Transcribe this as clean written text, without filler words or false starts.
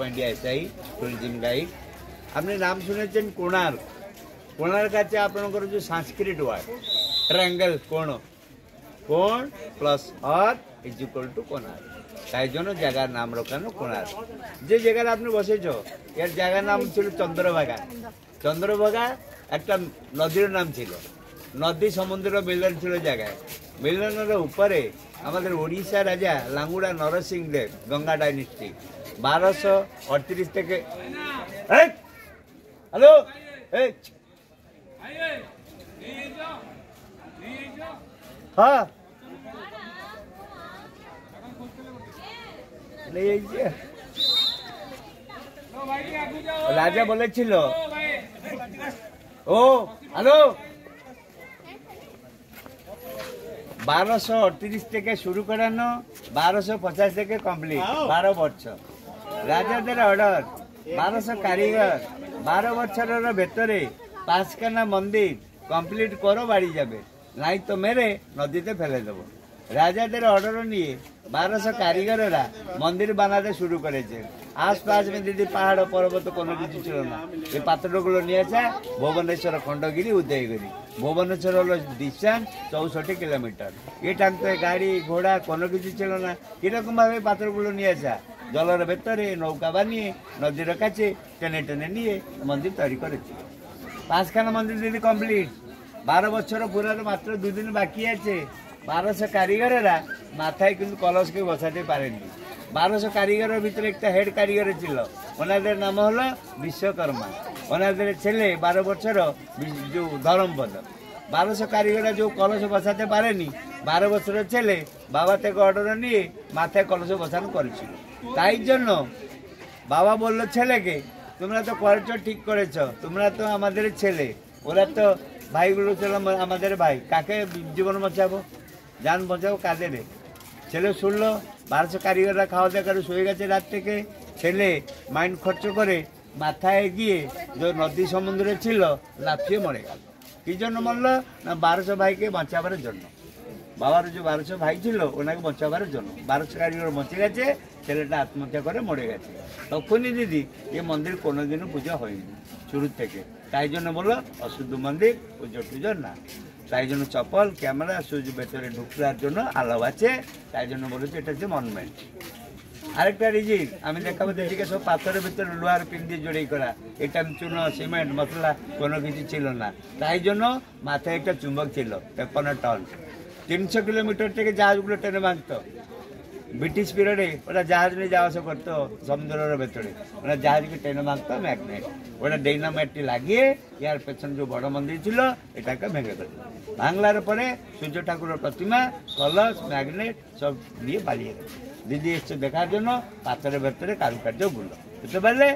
India SI tourism guide आपने नाम सुने कोणार्क कोणार्क आपनकर जो संस्कृत वर्ड ट्रायंगल कोण कोण प्लस अर्थ इज इक्वल टू कोणार्क ताई जन जगार नाम रखानो कोणार्क जे जगार आपने बसेछो यार जगार नाम छिलो चंद्रभागा चंद्रभागा एक नदीर नाम छिलो नदी समुद्र मिलन छिलो जगह मिलनर ऊपरे हमारे ओडिशा राजा लांगुड़ा नरसिंह देव गंगा डायनेस्टी 1238 থেকে हेलो हाँ राजा बोले छिलो ओ हेलो 1238 থেকে শুরু করানো 1250 থেকে কমপ্লিট 12 বছর রাজাদের অর্ডার 1200 কারিগর 12 বছরের ভেতরে পাঁচখানা মন্দির কমপ্লিট করো বাড়ি যাবে নাই তো মেরে নদীতে ফেলে দেবো রাজাদের অর্ডার নিয়ে 1200 কারিগররা মন্দির বানাতে শুরু করেছে आसपास में दीदी पहाड़ पर्वत कोनो किसी छिलो ना ये पात्रगुलो निये आछे भुवनेश्वर खंडगिरी उदयगिरी भुवनेश्वर हलो डिस्टेंस 64 किलोमीटर ये टांगते गाड़ी घोड़ा कोनो किसी छिलो ना एरकम भावे पात्रगुलो निये आछे जलर भेतरे नौका बानिये नदीर काछे टेने टेने निये मंदिर तैयारी करेছে पाँचखाना मंदिर दीदी कमप्लीट 12 বছর পুরার मात्र 2 दिन बाकी आछे 1200 कारीगरेरा माथाय किन्तु कलश के बसाते पारेनि 1200 कारीगर भीतर एक हेड कारीगर छिलो ओनादेर नाम हलो विश्वकर्मा ओनादेर छेले 12 বছর जो धर्मपद 1200 कारीगर जो कलश बसाते पारेनि 12 বছর छेले बाबा থেকে अर्डर निये माथाय कलश बसानो करेछिलो ताई जन्य बाबा बोललो छेलेके তোমরা তো করেছো ঠিক করেছো তোমরা তো আমাদের ছেলে ওরা তো ভাইগুলো ছিল আমাদের ভাই কাকে জীবন বাঁচাবো জান বাঁচাবো কাদের ছেলে শুনলো 1200 কারিগররা খাওয়া দাওয়া করে শুয়ে গেছে রাত থেকে ছেলে মাইন্ড খরচ করে মাথায় গিয়ে যে নদী সমুদ্রে ছিল লাফিয়ে মরে গেল কি জন্য মরলো না 1200 ভাইকে বাঁচাবার জন্য বাবার যে 1200 ভাই ছিল ওনাকে বাঁচাবার জন্য 1200 কারিগর বেঁচে গেছে ছেলেটা আত্মহত্যা করে মরে গেছে তখনই দিদি এই মন্দির কোনোদিনও পূজা হয়নি শুরু থেকে তাই জন্য বললো অশুদ্ধ মন্দির পুজো টুজো না তাই জন্য চপল ক্যামেরা সুইচ ভেতরে ঢুকবার জন্য আলাও আছে তাই জন্য বলেছে এটা হচ্ছে মনুমেন্ট আরেকটা রিজিক আমি দেখাবো দিদিকে সব পাথরের ভিতরে লোহার পিন দিয়ে জড়িয়ে করা এটা চুনো সিমেন্ট মশলা কোনো কিছু ছিল না তাই জন্য মাথায় একটা চুম্বক ছিল 53 টন 300 কিলোমিটার থেকে জাহাজগুলো টেনে ভাঙতো ব্রিটিশ পিরিয়ডে ওরা জাহাজ নিয়ে যাওয়া আসা করতো সমুদ্রের ভেতরে ওরা জাহাজকে টেনে ভাঙতো ম্যাগনেট ওরা ডাইনামাইটটি লাগিয়ে ইয়ার পেছনে যে বড় মন্দির ছিল এটাকে ভেঙে দিল ভাঙলার পরে সূর্য ঠাকুরের প্রতিমা কলস ম্যাগনেট সব নিয়ে পালিয়ে গেল দিদি এসছে দেখার জন্য পাথরের ভেতরে কারুকার্যগুলো বুঝতে পারলে